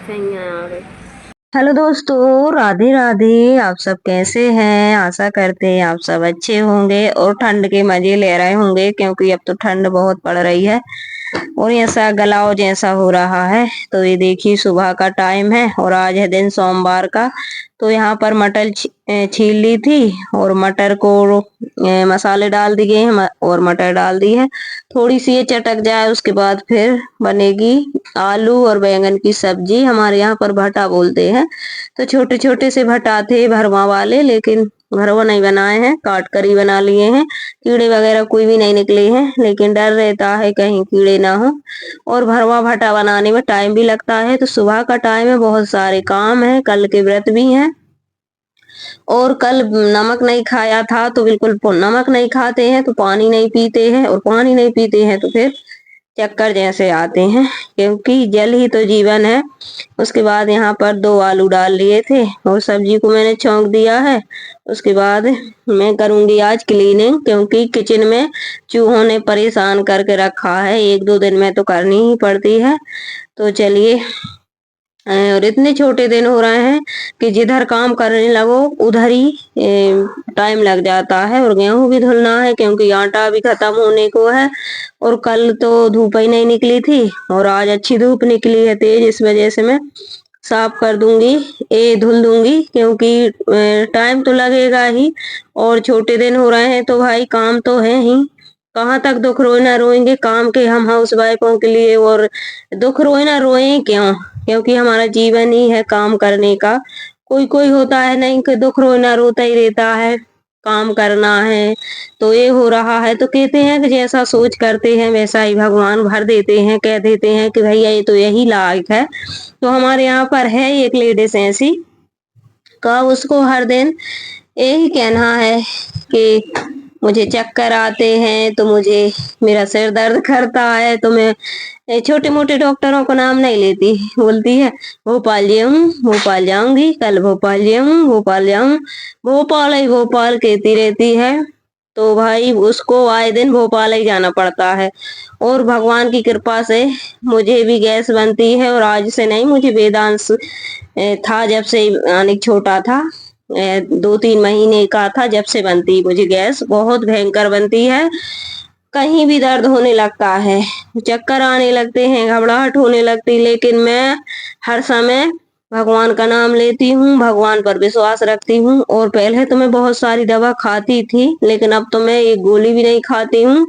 Hello दोस्तों, राधे राधे। आप सब कैसे हैं? आशा करते हैं आप सब अच्छे होंगे और ठंड के मजे ले रहे होंगे, क्योंकि अब तो ठंड बहुत पड़ रही है और ऐसा गलाव जैसा हो रहा है। तो ये देखिए, सुबह का टाइम है और आज है दिन सोमवार का। तो यहाँ पर मटर छील ली थी और मटर को मसाले डाल दिए हैं और मटर डाल दी है। थोड़ी सी ये चटक जाए उसके बाद फिर बनेगी आलू और बैंगन की सब्जी। हमारे यहाँ पर भटा बोलते हैं। तो छोटे छोटे से भटा थे भरवा वाले, लेकिन भरवा नहीं बनाए हैं, काट कर ही बना लिए हैं। कीड़े वगैरह कोई भी नहीं निकले हैं, लेकिन डर रहता है कहीं कीड़े ना हो। और भरवा भटा बनाने में टाइम भी लगता है। तो सुबह का टाइम है, बहुत सारे काम है, कल के व्रत भी हैं। और कल नमक नहीं खाया था तो बिल्कुल नमक नहीं खाते हैं तो पानी नहीं पीते हैं, और पानी नहीं पीते हैं तो फिर चक्कर जैसे आते हैं, क्योंकि जल ही तो जीवन है। उसके बाद यहाँ पर 2 आलू डाल लिए थे और सब्जी को मैंने छौंक दिया है। उसके बाद मैं करूंगी आज क्लीनिंग, क्योंकि किचन में चूहों ने परेशान करके रखा है। 1-2 दिन में तो करनी ही पड़ती है। तो चलिए, और इतने छोटे दिन हो रहे हैं कि जिधर काम करने लगो उधर ही टाइम लग जाता है। और गेहूं भी धुलना है, क्योंकि आटा भी खत्म होने को है। और कल तो धूप ही नहीं निकली थी और आज अच्छी धूप निकली है तेज, इस वजह से मैं साफ कर दूंगी, ये धुल दूंगी, क्योंकि टाइम तो लगेगा ही। और छोटे दिन हो रहे हैं तो भाई काम तो है ही। कहाँ तक दुख रोए ना रोएंगे काम के हम हाउस वाइफों के लिए। और दुख रोए ना रोए क्यों, क्योंकि हमारा जीवन ही है काम करने का। कोई कोई होता है नहीं कि दुख रोए ना रोता ही रहता है, काम करना है। तो ये हो रहा है, तो कहते हैं कि जैसा सोच करते हैं वैसा ही भगवान भर देते हैं। कह देते हैं कि भैया ये तो यही लायक है। तो हमारे यहाँ पर है एक लेडीज ऐसी का, उसको हर दिन यही कहना है कि मुझे चक्कर आते हैं, तो मुझे मेरा सिर दर्द करता है। तो मैं छोटे मोटे डॉक्टरों को नाम नहीं लेती, बोलती है भोपाल जाऊं, भोपाल जाऊंगी, कल भोपाल जाऊं, भोपाल जाऊं, भोपाल ही भोपाल कहती रहती है। तो भाई उसको आए दिन भोपाल ही जाना पड़ता है। और भगवान की कृपा से मुझे भी गैस बनती है, और आज से नहीं, मुझे वेदांश था जब से, यानी छोटा था, 2-3 महीने का था जब से बनती मुझे गैस, बहुत भयंकर बनती है। कहीं भी दर्द होने लगता है, चक्कर आने लगते हैं, घबराहट होने लगती, लेकिन मैं हर समय भगवान का नाम लेती हूँ, भगवान पर विश्वास रखती हूँ। और पहले तो मैं बहुत सारी दवा खाती थी, लेकिन अब तो मैं एक गोली भी नहीं खाती हूँ।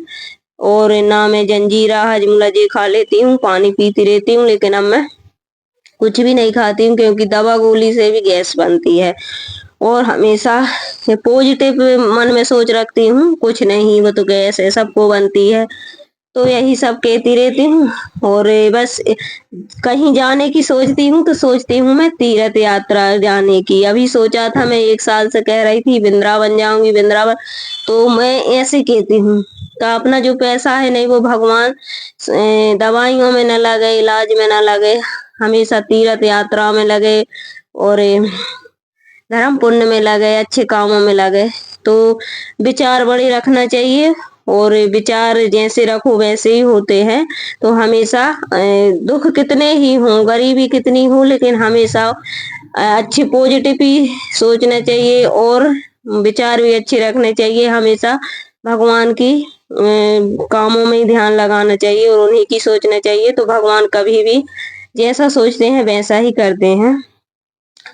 और ना मैं जंजीरा हजमुला ये खा लेती हूँ, पानी पीती रहती हूँ, लेकिन अब मैं कुछ भी नहीं खाती हूँ, क्योंकि दवा गोली से भी गैस बनती है। और हमेशा पॉजिटिव मन में सोच रखती हूँ, कुछ नहीं, वो तो गैस है, सबको बनती है। तो यही सब कहती रहती हूँ। और बस कहीं जाने की सोचती हूँ तो सोचती हूँ मैं तीर्थ यात्रा जाने की। अभी सोचा था, मैं 1 साल से कह रही थी वृंदावन जाऊंगी, वृंदावन। तो मैं ऐसे कहती हूँ तो अपना जो पैसा है नहीं, वो भगवान दवाइयों में न लगे, इलाज में न लगे, हमेशा तीर्थ यात्रा में लगे और धर्म पुण्य में लगे, अच्छे कामों में लगे। तो विचार बड़े रखना चाहिए, और विचार जैसे रखो वैसे ही होते हैं। तो हमेशा दुख कितने ही हों, गरीबी कितनी हो, लेकिन हमेशा अच्छी पॉजिटिव ही सोचना चाहिए और विचार भी अच्छे रखने चाहिए। हमेशा भगवान की कामों में ही ध्यान लगाना चाहिए और उन्हीं की सोचना चाहिए। तो भगवान कभी भी जैसा सोचते हैं वैसा ही करते हैं।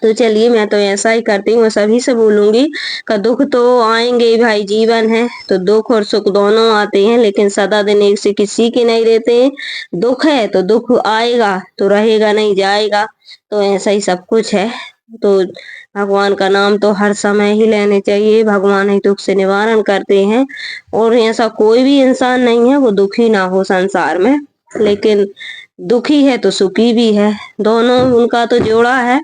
तो चलिए, मैं तो ऐसा ही करती हूँ, सभी से बोलूंगी का दुख तो आएंगे ही भाई, जीवन है तो दुख और सुख दोनों आते हैं, लेकिन सदा दिन एक से किसी के नहीं रहते हैं। दुख है तो दुख आएगा, तो रहेगा नहीं, जाएगा। तो ऐसा ही सब कुछ है। तो भगवान का नाम तो हर समय ही लेने चाहिए, भगवान ही दुख से निवारण करते हैं। और ऐसा कोई भी इंसान नहीं है वो दुखी ना हो संसार में, लेकिन दुखी है तो सुखी भी है, दोनों उनका तो जोड़ा है।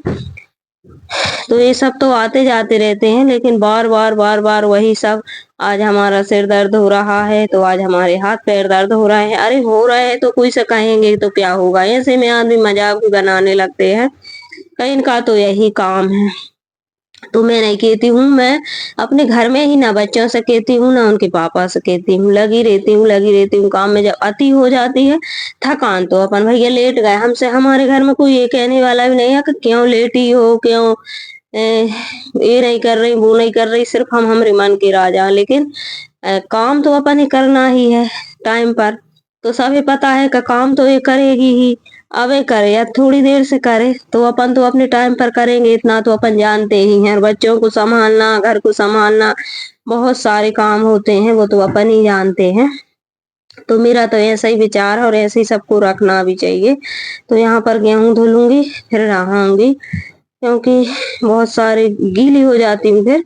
तो ये सब तो आते जाते रहते हैं, लेकिन बार बार बार बार वही सब। आज हमारा सिर दर्द हो रहा है, तो आज हमारे हाथ पैर दर्द हो रहे हैं। अरे हो रहे हैं तो कोई से कहेंगे तो क्या होगा, ऐसे में आदमी मजाक भी बनाने लगते हैं। कहीं इनका तो यही काम है। तो मैं नहीं कहती हूँ, मैं अपने घर में ही ना बच्चों से कहती हूँ, ना उनके पापा से कहती हूँ, लगी रहती हूँ काम में। जब अति हो जाती है थकान तो अपन भैया लेट गए, हमसे हमारे घर में कोई ये कहने वाला भी नहीं है कि क्यों लेटी हो, क्यों ये नहीं कर रही, वो नहीं कर रही, सिर्फ हम हमारे मन के राजा। लेकिन काम तो अपन ही करना ही है टाइम पर। तो सभी पता है कि काम तो ये करेगी ही, अब ये करे या थोड़ी देर से करे, तो अपन तो अपने टाइम पर करेंगे, इतना तो अपन जानते ही हैं। और बच्चों को संभालना, घर को संभालना, बहुत सारे काम होते हैं, वो तो अपन ही जानते हैं। तो मेरा तो ऐसा ही विचार है और ऐसे ही सबको रखना भी चाहिए। तो यहाँ पर गेहूं धुलूंगी, फिर नहाऊंगी, क्योंकि बहुत सारी गीली हो जाती हूँ फिर।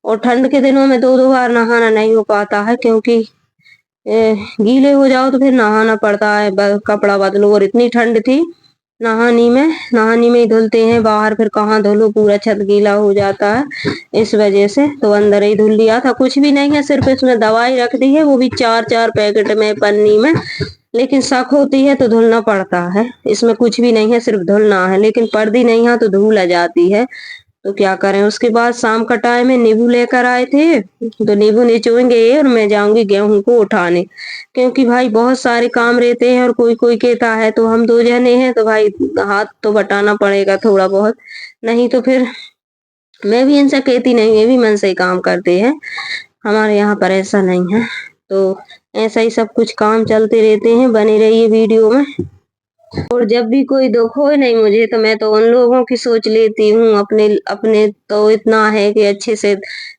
और ठंड के दिनों में दो दो बार नहाना नहीं हो पाता है, क्योंकि गीले हो जाओ तो फिर नहाना पड़ता है, कपड़ा बदलो। और इतनी ठंड थी, नहानी में ही धुलते हैं, बाहर फिर कहाँ धुलो, पूरा छत गीला हो जाता है। इस वजह से तो अंदर ही धुल लिया था। कुछ भी नहीं है, सिर्फ इसमें दवाई रख दी है, वो भी 4-4 पैकेट में, पन्नी में। लेकिन शक होती है तो धुलना पड़ता है, इसमें कुछ भी नहीं है, सिर्फ धुलना है। लेकिन पर्दी नहीं है तो धूल आ जाती है, तो क्या करें। उसके बाद शाम का टाइम है, नींबू लेकर आए थे, तो नींबू निचोएंगे और मैं जाऊंगी गेहूं को उठाने। क्योंकि भाई बहुत सारे काम रहते हैं और कोई कोई कहता है, तो हम 2 जने हैं तो भाई हाथ तो बटाना पड़ेगा थोड़ा बहुत, नहीं तो फिर मैं भी इनसे कहती नहीं, ये भी मन से ही काम करते हैं। हमारे यहाँ पर ऐसा नहीं है। तो ऐसा ही सब कुछ काम चलते रहते हैं, बने रहिए वीडियो में। और जब भी कोई दुख हो नहीं मुझे, तो मैं तो उन लोगों की सोच लेती हूँ। अपने अपने तो इतना है कि अच्छे से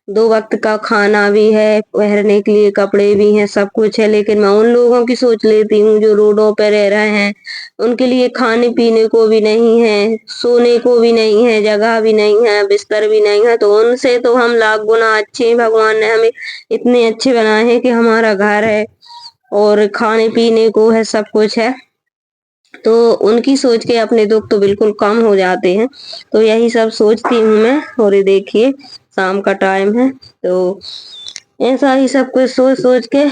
2 वक्त का खाना भी है, पहनने के लिए कपड़े भी हैं, सब कुछ है। लेकिन मैं उन लोगों की सोच लेती हूँ जो रोडों पे रह रहे हैं, उनके लिए खाने पीने को भी नहीं है, सोने को भी नहीं है, जगह भी नहीं है, बिस्तर भी नहीं है। तो उनसे तो हम लाख गुना अच्छे हैं, भगवान ने हमें इतने अच्छे बनाए हैं कि हमारा घर है और खाने पीने को है, सब कुछ है। तो उनकी सोच के अपने दुख तो बिल्कुल कम हो जाते हैं। तो यही सब सोचती हूँ मैं। और ये देखिए शाम का टाइम है, तो ऐसा ही सब कुछ सोच सोच के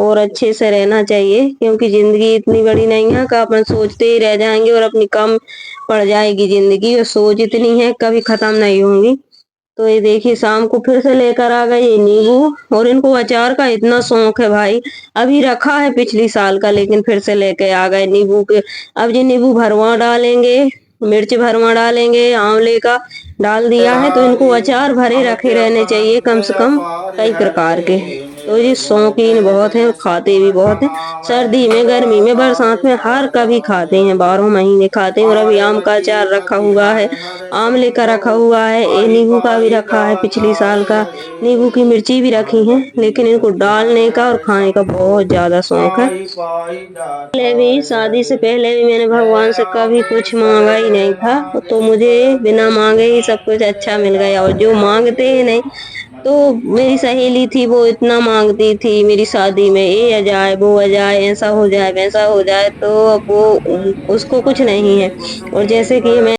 और अच्छे से रहना चाहिए, क्योंकि जिंदगी इतनी बड़ी नहीं है कि अपन सोचते ही रह जाएंगे और अपनी कम पड़ जाएगी जिंदगी। और सोच इतनी है, कभी खत्म नहीं होंगी। तो ये देखिए शाम को फिर से लेकर आ गए ये नींबू। और इनको अचार का इतना शौक है भाई, अभी रखा है पिछली साल का, लेकिन फिर से लेके आ गए नींबू के। अब ये नींबू भरवा डालेंगे, मिर्च भरवा डालेंगे, आंवले का डाल दिया है, तो इनको अचार भरे रखे रहने चाहिए कम से कम कई प्रकार के। तो ये शौकीन बहुत है, खाते भी बहुत है। सर्दी में, गर्मी में, बरसात में, हर कभी खाते हैं, 12 महीने खाते हैं। और अभी आम का अचार रखा हुआ है, आंवले का रखा हुआ है, ये नींबू का भी रखा है पिछली साल का, नींबू की मिर्ची भी रखी है। लेकिन इनको डालने का और खाने का बहुत ज्यादा शौक है। पहले भी, शादी से पहले भी मैंने भगवान से कभी कुछ मांगा ही नहीं था, तो मुझे बिना मांगे ही सब कुछ अच्छा मिल गया। और जो मांगते हैं नहीं, तो मेरी सहेली थी, वो इतना मांगती थी मेरी शादी में, ये आ जाए, वो आ जाए, ऐसा हो जाए, वैसा हो जाए, तो अब वो उसको कुछ नहीं है। और जैसे कि मैं